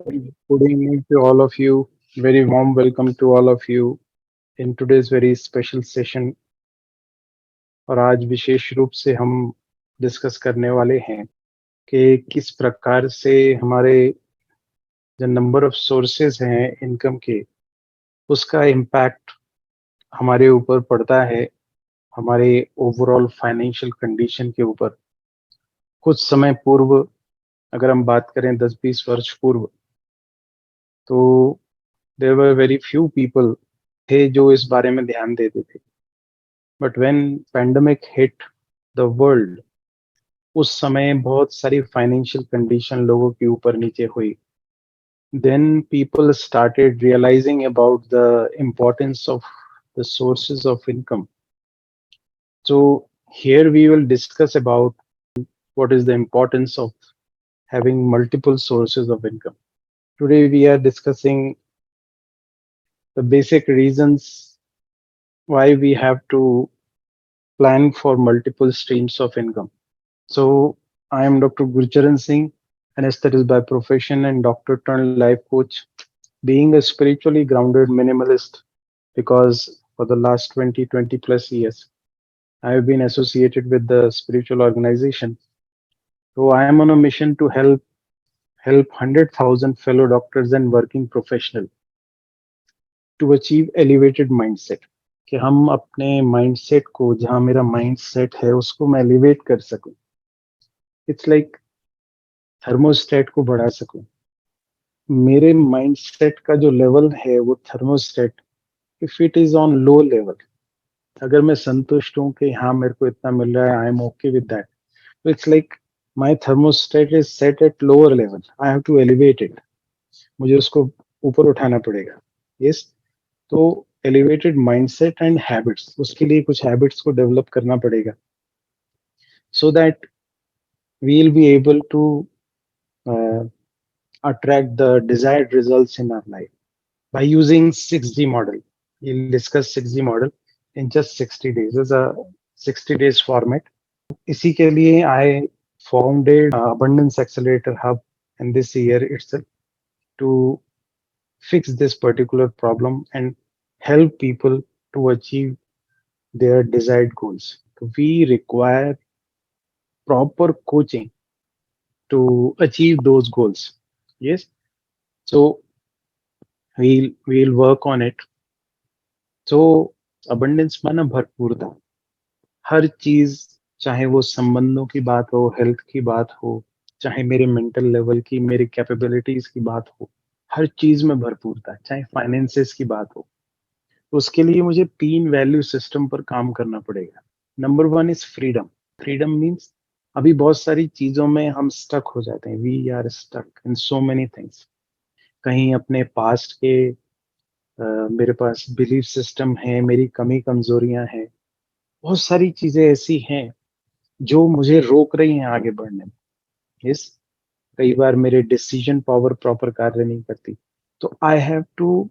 Good evening to all of you. Very warm welcome to all of you in today's very special session. और आज विशेष रूप से हम discuss करने वाले हैं कि किस प्रकार से हमारे जो नंबर ऑफ सोर्सेज हैं इनकम के, उसका इम्पैक्ट हमारे ऊपर पड़ता है, हमारे ओवरऑल फाइनेंशियल कंडीशन के ऊपर। कुछ समय पूर्व अगर हम बात करें 10-20 वर्ष पूर्व, तो there were very few people थे जो इस बारे में ध्यान देते थे। But when pandemic hit the world, उस समय बहुत सारी फाइनेंशियल कंडीशन लोगों के ऊपर नीचे हुई। Then people started realising about the importance of the sources of income. So here we will discuss about what is the importance of having multiple sources of income. Today we are discussing the basic reasons why we have to plan for multiple streams of income. So I am Dr. Gurcharan Singh, anesthetist by profession and doctor turned life coach, being a spiritually grounded minimalist because for the last 20 plus years, I have been associated with the spiritual organization. So I am on a mission to help 100,000 fellow doctors and working professionals to achieve elevated mindset. कि हम अपने mindset को, जहाँ मेरा mindset है उसको मैं elevate कर सकूं. इट्स लाइक थर्मोस्टेट को बढ़ा सकूं. मेरे माइंडसेट का जो लेवल है वो thermostat, if it is on low level, अगर मैं संतुष्ट हूँ कि हाँ मेरे को इतना मिल रहा है, I am okay with that, तो it's like my thermostat is set at lower level, I have to elevate it. मुझे उसको ऊपर उठाना पड़ेगा. यस. तो एलिवेटेड माइंडसेट एंड हैबिट्स, उसके लिए कुछ हैबिट्स को डेवलप करना पड़ेगा, so that we will be able to attract the desired results in our life by using 6G model. We'll discuss 6G model in just 60 days as a 60 days format. इसी के लिए I founded Abundance Accelerator Hub in this year itself to fix this particular problem and help people to achieve their desired goals. So we require proper coaching to achieve those goals. Yes. So we'll work on it. तो abundance माना भरपूरता. हर चीज, चाहे वो संबंधों की बात हो, health की बात हो, चाहे मेरे मेंटल लेवल की, मेरी कैपेबिलिटीज की बात हो, हर चीज में भरपूरता, चाहे फाइनेंसेस की बात हो. तो उसके लिए मुझे 3 वैल्यू सिस्टम पर काम करना पड़ेगा. Number 1 is freedom. Freedom means अभी बहुत सारी चीजों में हम स्टक हो जाते हैं. We are stuck in so many things. कहीं अपने पास्ट के, मेरे पास बिलीफ सिस्टम है, मेरी कमी कमजोरियां हैं, बहुत सारी चीजें ऐसी हैं जो मुझे रोक रही हैं आगे बढ़ने में. इस कई बार मेरे डिसीजन पावर प्रॉपर कार्य नहीं करती. तो I have to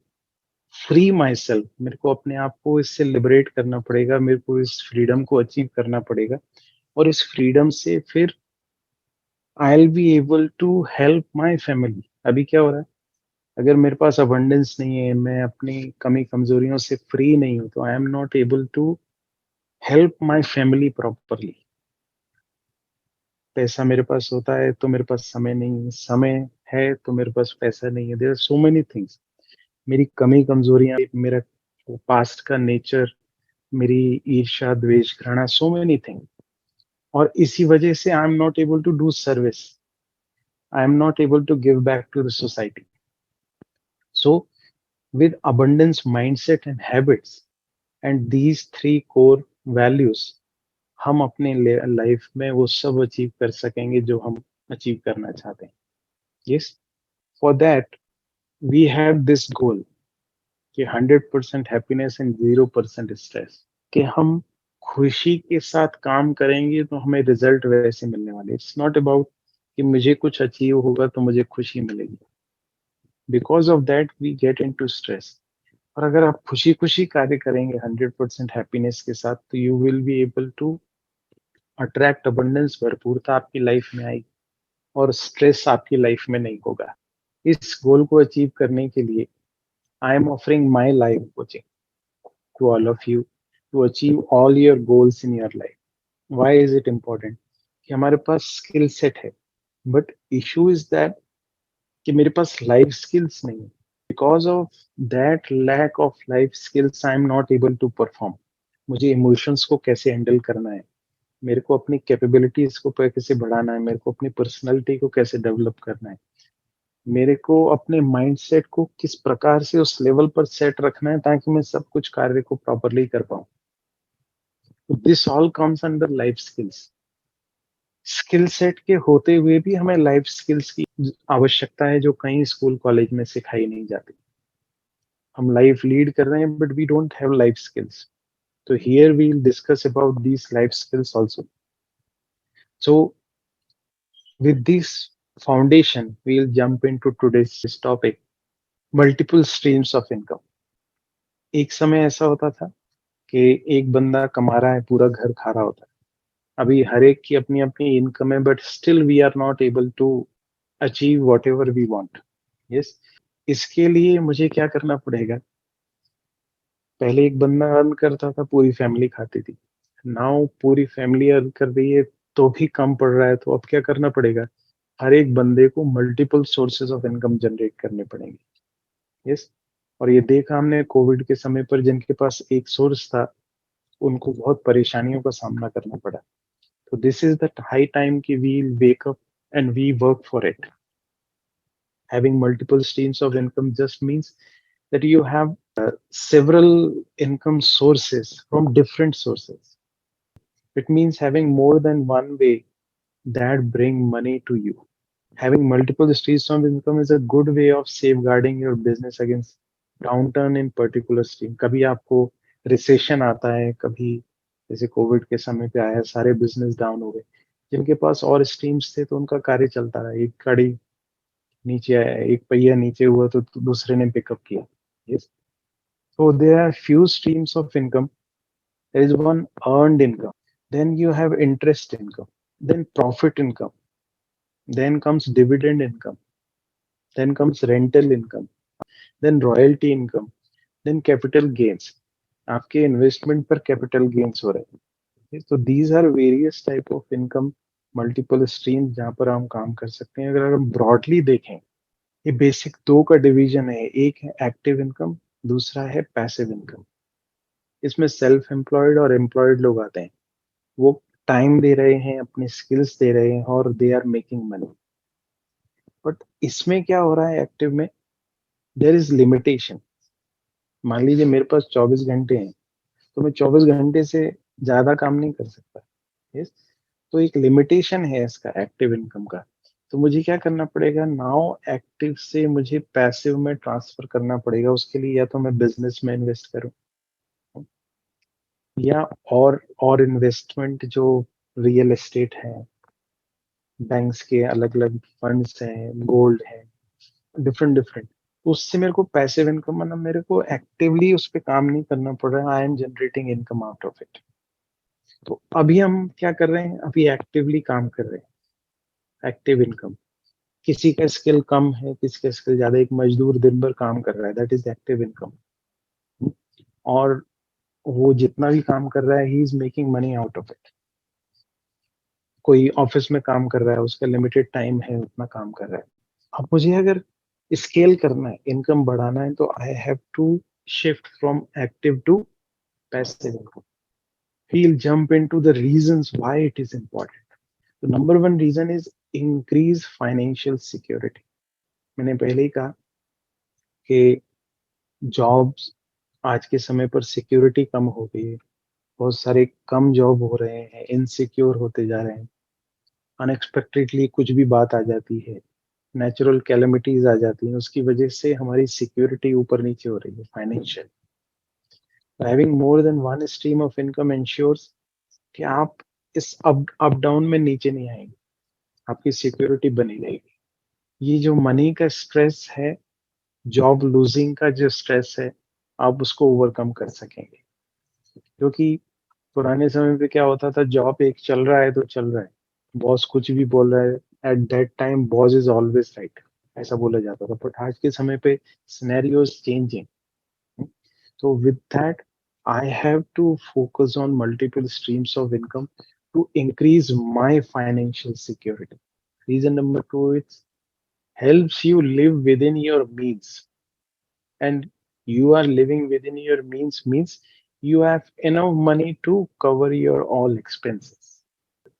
free myself. मेरे को अपने आप को इससे लिबरेट करना पड़ेगा, मेरे को इस फ्रीडम को अचीव करना पड़ेगा. और इस फ्रीडम से फिर I will be able to help my family. अभी क्या हो रहा है, अगर मेरे पास अबंडेंस नहीं है, मैं अपनी कमी कमजोरियों से फ्री नहीं हूं, तो आई am not able to help my family properly. पैसा मेरे पास होता है तो मेरे पास समय नहीं है, समय है तो मेरे पास पैसा नहीं है. There are so many things. मेरी कमी कमजोरियां, मेरा पास्ट का नेचर, मेरी ईर्ष्या द्वेष घृणा, सो मेनी थिंग्स. और इसी वजह से I am not able to do service, I am not able to give back to the society. So with abundance mindset and habits and these 3 core values, हम अपने लाइफ में वो सब अचीव कर सकेंगे जो हम अचीव करना चाहते हैं. Yes. For that we have this goal कि 100% हैप्पीनेस एंड 0% स्ट्रेस. कि हम खुशी के साथ काम करेंगे तो हमें रिजल्ट वैसे मिलने वाले. इट्स नॉट अबाउट कि मुझे कुछ अचीव होगा तो मुझे खुशी मिलेगी. Because of that we get into stress. और अगर आप खुशी खुशी कार्य करेंगे 100% हैप्पीनेस के साथ, तो you will be able to attract abundance. भरपूरता आपकी लाइफ में आएगी और स्ट्रेस आपकी लाइफ में नहीं होगा. इस गोल को अचीव करने के लिए I am offering my life coaching to all of you to achieve all your goals in your life. Why is it important कि हमारे पास स्किल सेट है, बट इशू इज दैट कि मेरे पास लाइफ स्किल्स नहीं है. Because of that lack of life skills I am not able to perform. मुझे इमोशंस को कैसे हैंडल करना है, मेरे को अपनी कैपेबिलिटीज को कैसे बढ़ाना है, मेरे को अपनी पर्सनैलिटी को कैसे डेवलप करना है, मेरे को अपने माइंडसेट को किस प्रकार से उस लेवल पर सेट रखना है ताकि मैं सब कुछ कार्य को प्रॉपरली कर पाऊँ. This all comes under life skills. Skill set के होते हुए भी हमें लाइफ स्किल्स की आवश्यकता है, जो कहीं स्कूल कॉलेज में सिखाई नहीं जाती. हम लाइफ लीड कर रहे हैं but we don't have life skills. So here we'll discuss about these life skills also. So with this foundation, we'll jump into today's topic, multiple streams of income. एक समय ऐसा होता था कि एक बंदा कमा रहा है, पूरा घर खा रहा होता है. अभी हर एक की अपनी अपनी इनकम है, but still we are not able to achieve whatever we want. Yes, इसके लिए मुझे क्या करना पड़ेगा? पहले एक बंदा अर्न करता था, पूरी फैमिली खाती थी. नाउ पूरी फैमिली अर्न कर रही है तो भी कम पड़ रहा है, तो अब क्या करना पड़ेगा? हर एक बंदे को multiple sources of income generate करने पड़ेंगे. यस. और ये देखा हमने कोविड के समय पर, जिनके पास एक सोर्स था उनको बहुत परेशानियों का सामना करना पड़ा. तो this is the high time कि we wake up and we work for it. Having multiple streams of income just means that you have several income sources from different sources. It means having more than one way that bring money to you. Having multiple streams of income is a good way of safeguarding your business against downturn in particular stream. कभी आपको recession आता है, कभी जैसे Covid के समय पे आया, सारे बिजनेस डाउन हो गए. जिनके पास और स्ट्रीम्स थे तो उनका कार्य चलता रहा. एक गाड़ी नीचे आया, एक पहिया नीचे हुआ तो दूसरे ने पिकअप किया. Yes. So there are few streams of income. There is one earned income. Then you have interest income. Then profit income. Then comes dividend income. Then comes rental income. Then royalty income. Then capital gains. आपके investment पर capital gains हो रहे हैं. तो these are various type of income, multiple stream जहाँ पर हम काम कर सकते हैं. अगर हम ब्रॉडली देखें, ये बेसिक दो का डिवीजन है. एक है एक्टिव इनकम, दूसरा है पैसिव इनकम. इसमें सेल्फ एम्प्लॉयड और एम्प्लॉयड लोग आते हैं. वो टाइम दे रहे हैं, अपने स्किल्स दे रहे हैं और they are making money. But इसमें क्या हो रहा है एक्टिव में? There is limitation. मान लीजिए मेरे पास 24 घंटे हैं, तो मैं 24 घंटे से ज्यादा काम नहीं कर सकता. यस. तो एक लिमिटेशन है इसका, एक्टिव इनकम का. तो मुझे क्या करना पड़ेगा? नाउ एक्टिव से मुझे पैसिव में ट्रांसफर करना पड़ेगा. उसके लिए या तो मैं बिजनेस में इन्वेस्ट करूं, या और इन्वेस्टमेंट जो रियल एस्टेट है, बैंक्स के अलग अलग फंड्स हैं, गोल्ड है, डिफरेंट डिफरेंट. उससे मेरे को पैसिव इनकम, मतलब मेरे को एक्टिवली उस पर काम नहीं करना पड़ रहा है. I M generating income out of it. तो अभी हम क्या कर रहे हैं? अभी एक्टिवली काम कर रहे हैं. Active income. किसी का स्किल कम है, किसी का स्किल ज्यादा. एक मजदूर दिन भर काम कर रहा है, दैट इज एक्टिव इनकम. और वो जितना भी काम कर रहा है, he is making money out of it. कोई ऑफिस में काम कर रहा है, उसका लिमिटेड टाइम है, उतना काम कर रहा है. अब मुझे अगर स्केल करना है, इनकम बढ़ाना है, तो I have to shift from active to passive income. we'll jump into the reasons why it is important. The number one reason is increase financial security. मैंने पहले ही कहा कि जॉब्स आज के समय पर सिक्योरिटी कम हो गई है. बहुत सारे कम जॉब हो रहे हैं, इनसिक्योर होते जा रहे हैं. अनएक्सपेक्टेडली कुछ भी बात आ जाती है, नेचुरल कैलेमिटीज आ जाती हैं, उसकी वजह से हमारी सिक्योरिटी ऊपर नीचे हो रही है financial. Having more than one stream of income ensures कि आप इस अप डाउन में नीचे नहीं आएंगे, आपकी सिक्योरिटी बनी रहेगी. ये जो मनी का स्ट्रेस है, जॉब लूजिंग का जो स्ट्रेस है, आप उसको ओवरकम कर सकेंगे. क्योंकि पुराने समय पे क्या होता था, जॉब एक चल रहा है तो चल रहा है, बॉस कुछ भी बोल रहा है, at that time boss is always right. ऐसा बोला जाता था, बट आज के समय पे scenario is changing. So with that, I have to focus on multiple streams of income to increase my financial security. Reason number two, it helps you live within your means. And you are living within your means you have enough money to cover your all expenses.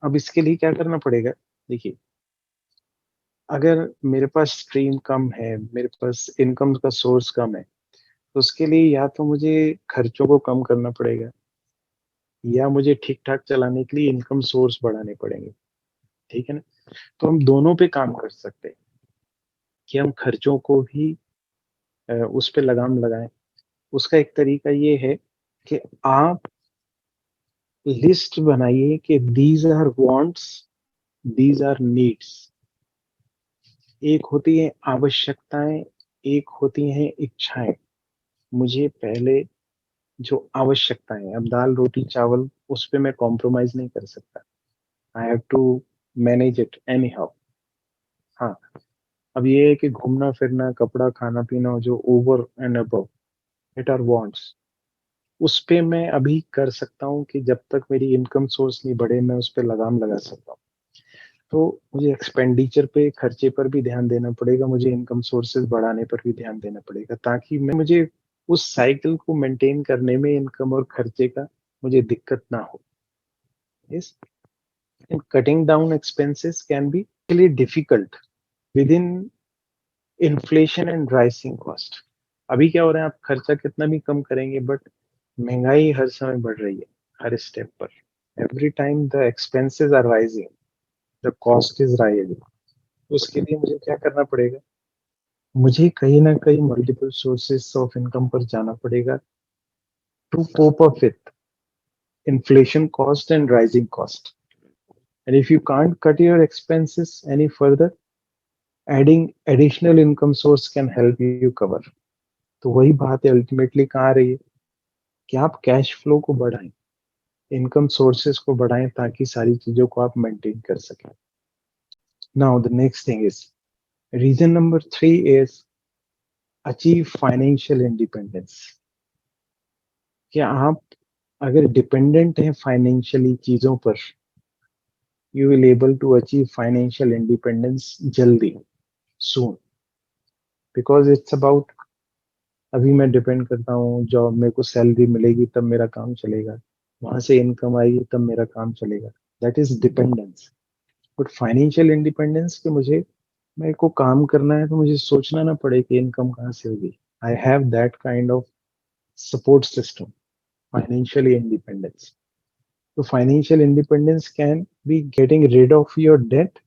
अब इसके लिए क्या करना पड़ेगा? देखिए, अगर मेरे पास stream कम है, मेरे पास इनकम का सोर्स कम है, तो उसके लिए या तो मुझे खर्चों को कम करना पड़ेगा, या मुझे ठीक-ठाक चलाने के लिए इनकम सोर्स बढ़ाने पड़ेंगे, ठीक है ना? तो हम दोनों पे काम कर सकते हैं कि हम खर्चों को भी उस पे लगाम लगाएँ। उसका एक तरीका ये है कि आप लिस्ट बनाइए कि these are wants, these are needs. एक होती है आवश्यकताएँ, एक होती हैं इच्छाएँ। मुझे पहले जो आवश्यकताएँ हैं, अब दाल, रोटी, चावल उस पे मैं कॉम्प्रोमाइज़ नहीं कर सकता। I have to manage it anyhow. हाँ, अब ये है कि घूमना-फिरना, कपड़ा, खाना-पीना जो over and above it are wants, उस पे मैं अभी कर सकता हूँ कि जब तक मेरी इनकम सोर्स नहीं बढ़े, मैं उस पे लगाम लगा सकता हूँ। तो मुझे एक्सपेंडिचर पे, खर्चे पर भी ध्यान देना पड़ेगा, मुझे इनकम सोर्सेज़ बढ़ाने पर भी ध्यान देना पड़ेगा, ताकि मुझे उस साइकिल को मेंटेन करने में इनकम और खर्चे का मुझे दिक्कत ना हो। Yes, and cutting down expenses can be really difficult within inflation and rising cost. अभी क्या हो रहा है, आप खर्चा कितना भी कम करेंगे, बट महंगाई हर समय बढ़ रही है, हर स्टेप पर. Every time the expenses are rising, the cost is rising. उसके लिए मुझे क्या करना पड़ेगा? मुझे कहीं ना कहीं मल्टीपल सोर्सेस ऑफ इनकम पर जाना पड़ेगा to cope up with inflation cost and rising cost. And if you can't cut your expenses any further, adding additional income source can help you cover. तो वही बात है, अल्टीमेटली कहाँ आ रही है कि आप कैश फ्लो को बढ़ाएं, इनकम सोर्सेस को बढ़ाएं, ताकि सारी चीजों को आप मेंटेन कर सकें. Now the next thing is, reason number 3 is achieve financial independence. क्या आप अगर डिपेंडेंट हैं फाइनेंशियली चीजों पर, you will able to achieve financial independence जल्दी, सून. बिकॉज इट्स अबाउट, अभी मैं डिपेंड करता हूँ, जॉब मेरे को सैलरी मिलेगी तब मेरा काम चलेगा, वहां से इनकम आएगी तब मेरा काम चलेगा. That is dependence. But financial independence के मुझे, मेरे को काम करना है तो मुझे सोचना ना पड़े कि इनकम कहाँ से होगी. I have that kind of support system, financially independence. तो financial independence can be getting rid of your debt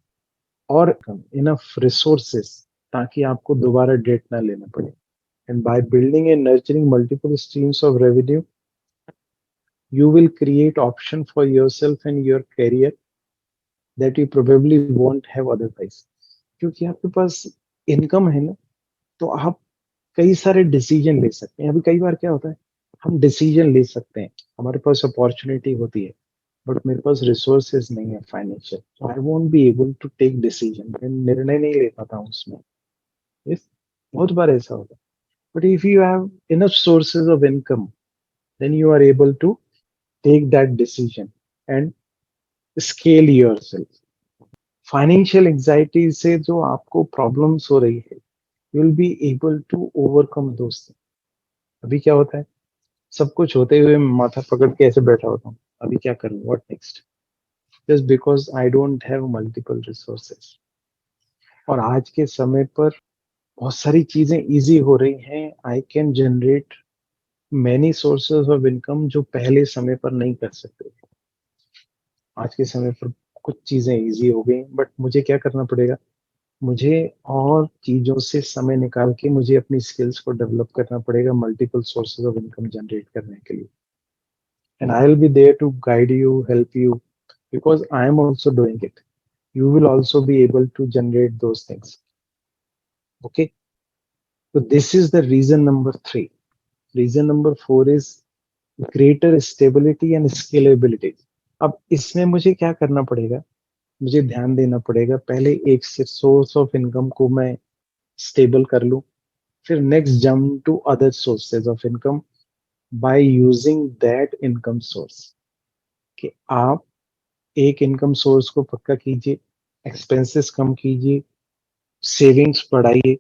और इनफ रिसोर्सेस, ताकि आपको दोबारा डेट ना लेना पड़े. And by building and nurturing multiple streams of revenue, you will create option for yourself and your career that you probably won't have otherwise. क्योंकि आपके पास income है ना, तो आप कई सारे डिसीजन ले सकते हैं. अभी कई बार क्या होता है, हम डिसीजन ले सकते हैं, हमारे पास अपॉर्चुनिटी होती है, बट मेरे पास रिसोर्सेज नहीं है फाइनेंशियल, तो I won't be able to take decision, मैं निर्णय नहीं ले पाता हूँ उसमें. Yes, बहुत बार ऐसा होता है. But if you have enough sources of income, then you are able to take that decision and scale yourself. Financial anxiety से जो आपको प्रॉब्लम्स हो रही है, you will be able to overcome those. अभी क्या होता है, सब कुछ होते हुए माथा पकड़ के ऐसे बैठा होता हूँ, अभी क्या करूँ, what next, just because I don't have multiple resources. और आज के समय पर बहुत सारी चीजें इजी हो रही हैं. I can generate many sources of income जो पहले समय पर नहीं कर सकते. आज के समय पर कुछ चीजें इजी हो गई, बट मुझे क्या करना पड़ेगा, मुझे और चीजों से समय निकाल के मुझे अपनी स्किल्स को डेवलप करना पड़ेगा multiple sources of income generate करने के लिए. And I will be there to guide you, help you, because I am also doing it. You will also be able to generate those things. Okay, so this is the reason number 3. Reason number 4 is greater stability and scalability. अब इसमें मुझे क्या करना पड़ेगा, मुझे ध्यान देना पड़ेगा, पहले एक सोर्स ऑफ इनकम को मैं स्टेबल कर लूं, फिर next jump to other sources of income by using that income source. कि आप एक इनकम सोर्स को पक्का कीजिए, एक्सपेंसेस कम कीजिए, सेविंग्स बढ़ाइए,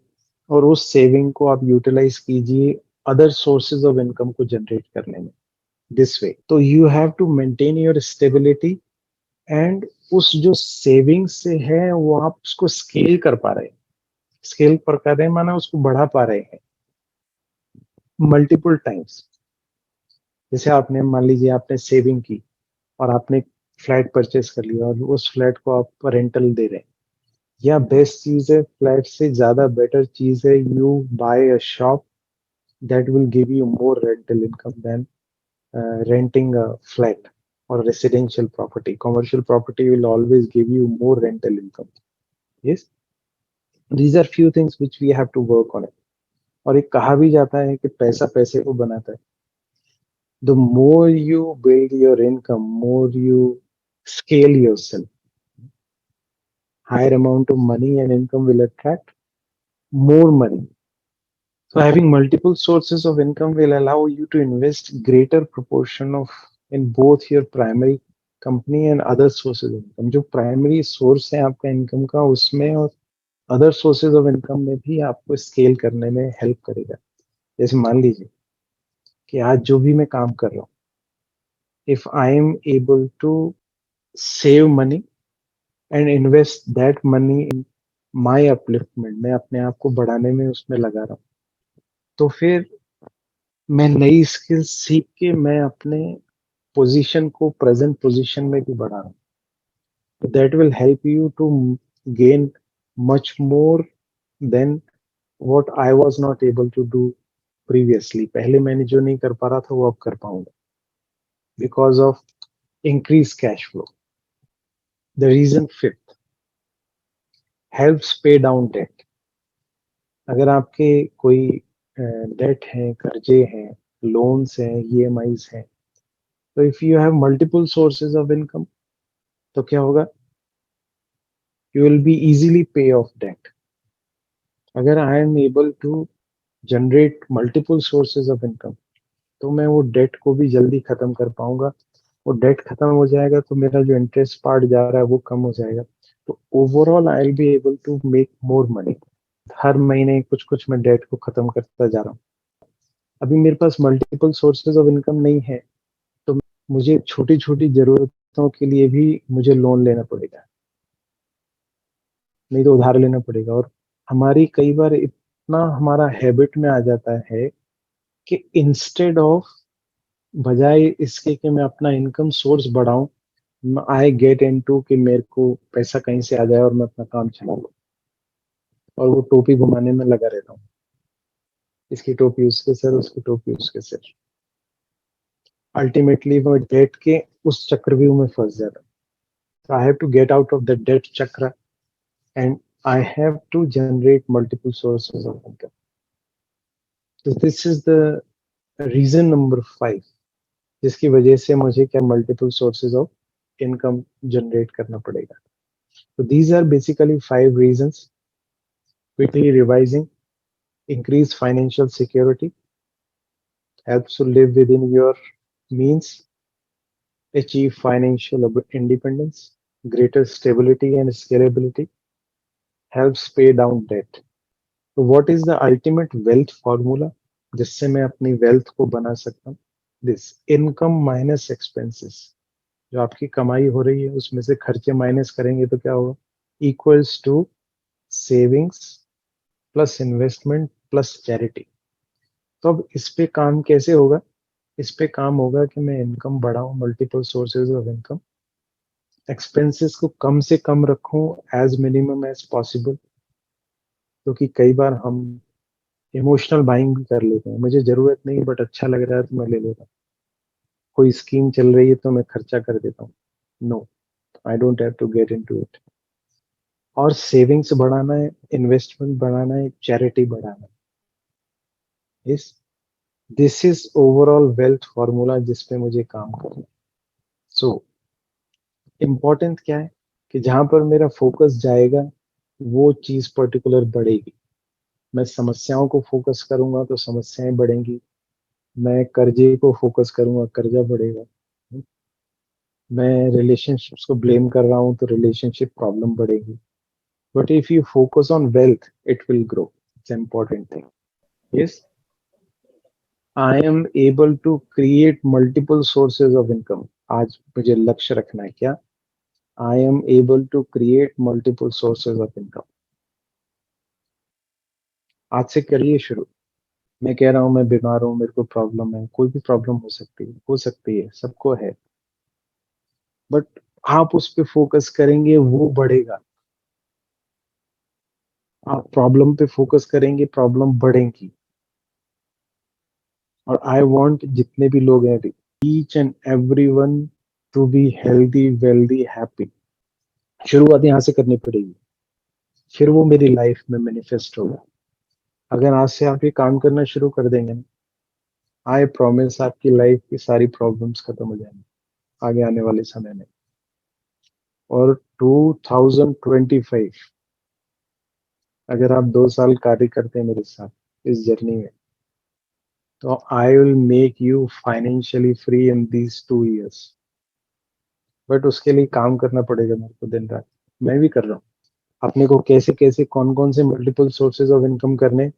और उस सेविंग को आप यूटिलाइज कीजिए अदर सोर्सेज ऑफ इनकम को जनरेट करने में। दिस वे तो you have to maintain your stability, and उस जो सेविंग से है वो आप उसको स्केल कर पा रहे हैं। स्केल पर कर रहे हैं माना उसको बढ़ा पा रहे हैं मल्टीपल टाइम्स। जैसे आपने मान लीजिए आपने सेविंग की और आपने फ्लैट परचेस कर लिया और उस फ्लैट को आप रेंटल दे रहे हैं, या बेस्ट चीज है, फ्लैट से ज्यादा बेटर चीज है, you buy a shop that will give you more rental income than renting a flat or residential property. Commercial property will always give you more rental income. Yes, these are few things which we have to work on it. और एक कहा भी जाता है कि पैसा पैसे को बनाता है। The more you build your income, more you scale yourself. Higher amount of money and income will attract more money. So having multiple sources of income will allow you to invest greater proportion of in both your primary company and other sources of income. जो primary source है आपका income का, उसमें और other sources of income में भी आपको scale करने में help करेगा। जैसे मान लीजिए कि आज जो भी मैं काम कर रहा हूँ, if I am able to save money and invest that money in my upliftment, मैं अपने आप को बढ़ाने में उसमें लगा रहा हूँ, तो फिर मैं नई स्किल्स सीख के मैं अपने पोजीशन को प्रेजेंट पोजीशन में भी बढ़ा रहा हूँ। That will help you to gain much more than what I was not able to do previously. पहले मैंने जो नहीं कर पा रहा था वो अब कर पाऊंगा because of increase cash flow. The reason fifth, helps pay down debt. अगर आपके कोई डेट है, कर्जे हैं, लोन्स हैं, ईएमआईज हैं, तो if you have multiple sources of income तो क्या होगा, you will be easily pay off debt. अगर I am able to generate multiple sources of income तो मैं वो डेट को भी जल्दी खत्म कर पाऊंगा। वो डेट खत्म हो जाएगा तो मेरा जो इंटरेस्ट पार्ट जा रहा है वो कम हो जाएगा। तो overall I will be able to make more money. हर महीने कुछ कुछ मैं डेट को खत्म करता जा रहा हूँ। अभी मेरे पास मल्टीपल सोर्सेज ऑफ इनकम नहीं है तो मुझे छोटी छोटी जरूरतों के लिए भी मुझे लोन लेना पड़ेगा, नहीं तो उधार लेना पड़ेगा। और हमारी कई बार इतना हमारा हैबिट में आ जाता है कि इंस्टेड ऑफ, बजाय इसके कि मैं अपना इनकम सोर्स बढ़ाऊं, आई गेट इनटू कि मेरे को पैसा कहीं से आ जाए और मैं अपना काम चला लूं, और वो टोपी घुमाने में लगा रहता हूँ। इसकी टोपी उसके सर, उसकी टोपी उसके सर। अल्टीमेटली मैं डेट के उस चक्रव्यूह में फंस जाता हूँ। I have to get out of the debt चक्र and I have to generate multiple sources of income. तो this is the reason number 5 जिसकी वजह से मुझे क्या multiple sources of income generate करना पड़ेगा। तो these are basically 5 reasons. Quickly revising, increase financial security, helps to live within your means, achieve financial independence, greater stability and scalability, helps pay down debt. So what is the ultimate wealth formula जिससे मैं अपनी wealth को बना सकता हूँ? This income minus expenses, जो आपकी कमाई हो रही है उसमें से खर्चे माइनस करेंगे तो क्या होगा, equals to savings plus investment plus charity. तो अब इस पे काम कैसे होगा, इस पे काम होगा कि मैं इनकम बढ़ाऊं, multiple sources of income, expenses को कम से कम रखूं, एज मिनिमम एज पॉसिबल। क्योंकि कई बार हम इमोशनल बाइंग भी कर लेते हैं, मुझे जरूरत नहीं बट अच्छा लग रहा है तो मैं ले लेता हूँ। कोई स्कीम चल रही है तो मैं खर्चा कर देता हूँ। No, I don't have to get into it. और सेविंग्स बढ़ाना है, इन्वेस्टमेंट बढ़ाना है, चैरिटी बढ़ाना है। इस this is overall wealth formula जिस पे मुझे काम करना है। सो इम्पोर्टेंट क्या है कि जहां पर मेरा फोकस जाएगा वो चीज पर्टिकुलर बढ़ेगी। मैं समस्याओं को फोकस करूंगा तो समस्याएं बढ़ेंगी, मैं कर्जे को फोकस करूंगा कर्जा बढ़ेगा, मैं रिलेशनशिप्स को ब्लेम कर रहा हूँ तो रिलेशनशिप प्रॉब्लम बढ़ेगी. But if you focus on wealth it will grow. It's important thing. Yes, I am able to create multiple sources of income. आज मुझे लक्ष्य रखना है क्या? I am able to create multiple sources of income. आज से करिए शुरू. मैं कह रहा हूँ मैं बीमार हूँ, मेरे को प्रॉब्लम है, कोई भी प्रॉब्लम हो सकती है, सबको है. बट आप उस पे फोकस करेंगे वो बढ़ेगा. आप प्रॉब्लम पे फोकस करेंगे प्रॉब्लम बढ़ेगी. और आई वांट जितने भी लोग हैं, each and every one to be healthy wealthy happy. शुरुआत यहाँ से करनी पड़ेगी, फिर वो मेरी लाइफ में मैनिफेस्ट होगा. अगर आज से आप ये काम करना शुरू कर देंगे ना, आई प्रॉमिस आपकी लाइफ की सारी प्रॉब्लम्स खत्म हो जाएंगी आगे आने वाले समय में. और 2025, अगर आप 2 साल कार्य करते हैं मेरे साथ इस जर्नी में, तो आई will make you financially free in these 2 years. But उसके लिए काम करना पड़ेगा मेरे को दिन रात. मैं भी कर रहा हूँ. अपने को कैसे कैसे कौन कौन से मल्टीपल सोर्सेज ऑफ इनकम करने,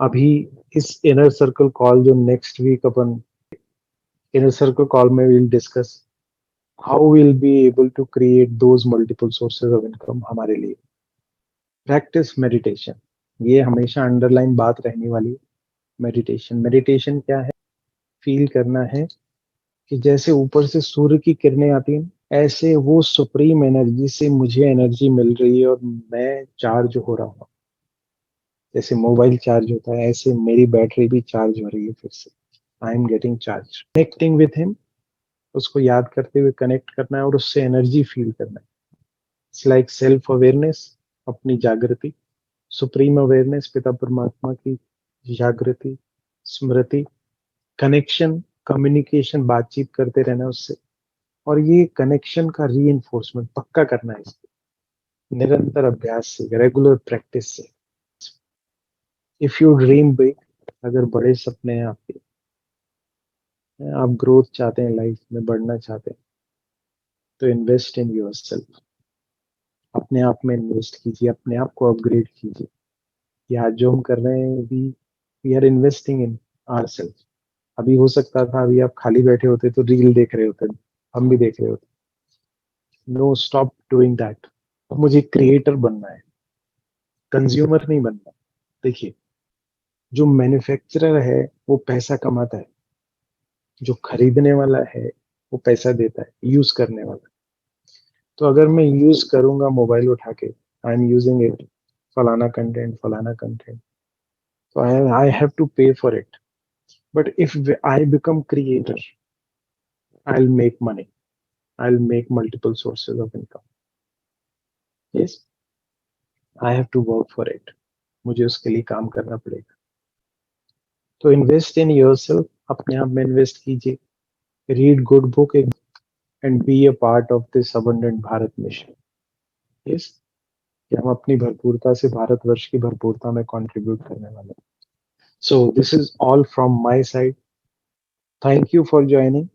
अभी इस इनर सर्कल कॉल जो नेक्स्ट वीक अपन इनर सर्कल कॉल में will discuss how will be able to create those multiple sources of income हमारे लिए. प्रैक्टिस मेडिटेशन, ये हमेशा अंडरलाइन बात रहने वाली. मेडिटेशन, मेडिटेशन क्या है? फील करना है कि जैसे ऊपर से सूर्य की किरणें आती हैं, ऐसे वो सुप्रीम एनर्जी से मुझे एनर्जी मिल रही है और मैं चार्ज हो रहा हूँ. जैसे मोबाइल चार्ज होता है, ऐसे मेरी बैटरी भी चार्ज हो रही है फिर से. I am getting charge. Connecting with him, उसको याद करते हुए कनेक्ट करना है और उससे एनर्जी फील करना है. इट्स लाइक सेल्फ अवेयरनेस, अपनी जागृति, सुप्रीम अवेयरनेस, पिता परमात्मा की जागृति, स्मृति, कनेक्शन, कम्युनिकेशन, बातचीत करते रहना उससे. और ये कनेक्शन का री पक्का करना है इसको निरंतर अभ्यास से, रेगुलर प्रैक्टिस से. इफ यू ड्रीम बिग, अगर बड़े सपने हैं आपके, आप ग्रोथ चाहते हैं, लाइफ में बढ़ना चाहते हैं, तो इन्वेस्ट इन योर सेल्फ. अपने आप में इन्वेस्ट कीजिए, अपने आप को अपग्रेड कीजिए. कि आज जो हम कर रहे हैं, we are investing in our self. अभी हो सकता था अभी आप खाली बैठे होते तो रील देख रहे होते, हम भी देख रहे होते. No, stop doing that. मुझे क्रिएटर बनना है, कंज्यूमर नहीं बनना. देखिए, जो मैन्युफैक्चरर है वो पैसा कमाता है, जो खरीदने वाला है वो पैसा देता है यूज करने वाला. तो अगर मैं यूज करूंगा मोबाइल उठा के, आई एम यूजिंग इट, फलाना कंटेंट, तो I have to pay for it. But if I become creator, I will make money, I will make multiple sources of income. Yes, I have to work for it. मुझे उसके लिए काम करना पड़ेगा. तो invest in yourself, अपने आप में इन्वेस्ट कीजिए. Read good book and be a part of this abundant Bharat mission. Yes, कि हम अपनी भरपूरता से भारतवर्ष की भरपूरता में कंट्रीब्यूट करने वाले हैं. So this is all from my side. Thank you for joining.